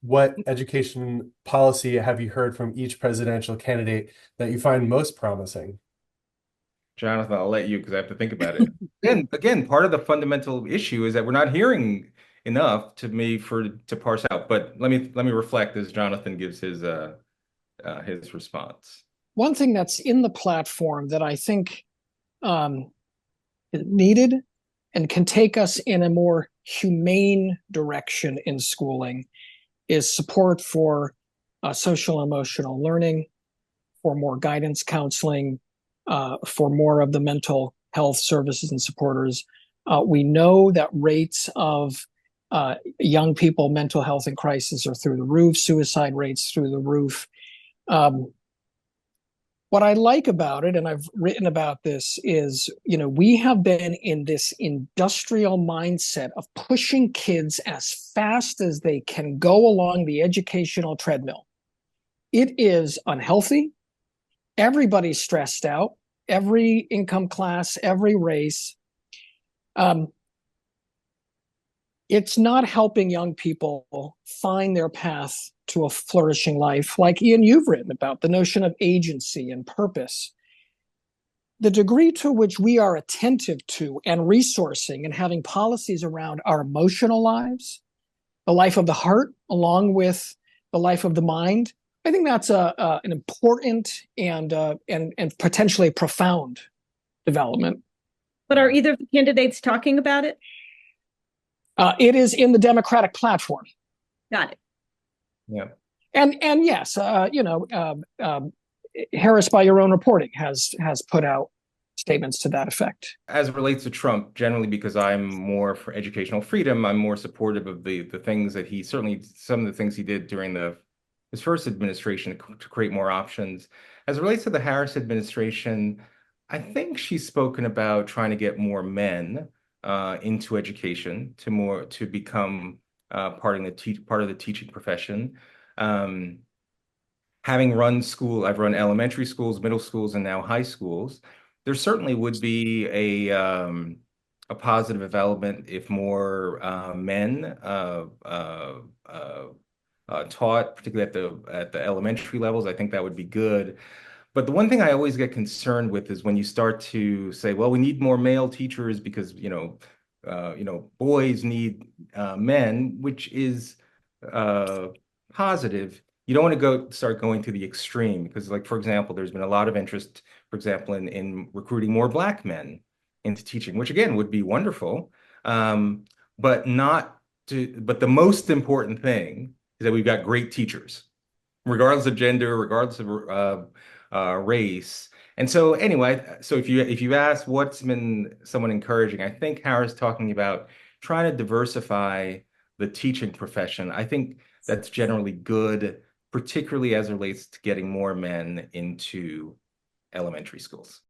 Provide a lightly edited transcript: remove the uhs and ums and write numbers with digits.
what education policy have you heard from each presidential candidate that you find most promising? Jonathan, I'll let you because I have to think about it. Again, part of the fundamental issue is that we're not hearing enough to me for to parse out. But let me reflect as Jonathan gives his response. One thing that's in the platform that I think um, is needed and can take us in a more humane direction in schooling is support for social emotional learning, for more guidance counseling, for more of the mental health services and supporters. We know that rates of young people mental health and crisis are through the roof, suicide rates through the roof. Um, what I like about it, and I've written about this, is, we have been in this industrial mindset of pushing kids as fast as they can go along the educational treadmill. It is unhealthy. Everybody's stressed out, every income class, every race. Um, it's not helping young people find their path to a flourishing life. Like Ian, you've written about the notion of agency and purpose. The degree to which we are attentive to and resourcing and having policies around our emotional lives, the life of the heart, along with the life of the mind, I think that's an important and potentially profound development. But are either of the candidates talking about it? It is in the Democratic platform. Got it. Yeah. And yes, Harris, by your own reporting, has put out statements to that effect. As it relates to Trump, generally because I'm more for educational freedom, I'm more supportive of the things that he certainly some of the things he did during his first administration to create more options. As it relates to the Harris administration, I think she's spoken about trying to get more men into education to become part of the teaching profession. Um, Having run I've run elementary schools, middle schools, and now high schools. There certainly would be a positive development if more men taught, particularly at the elementary levels. I think that would be good. But the one thing I always get concerned with is when you start to say, well, we need more male teachers because, boys need men, which is uh, positive. You don't want to start going to the extreme because, like, for example, there's been a lot of interest, for example, in recruiting more Black men into teaching, which again would be wonderful. Um, but not but the most important thing is that we've got great teachers, regardless of gender, regardless of race. And so anyway, so if you ask what's been somewhat encouraging, I think Harris talking about trying to diversify the teaching profession. I think that's generally good, particularly as it relates to getting more men into elementary schools.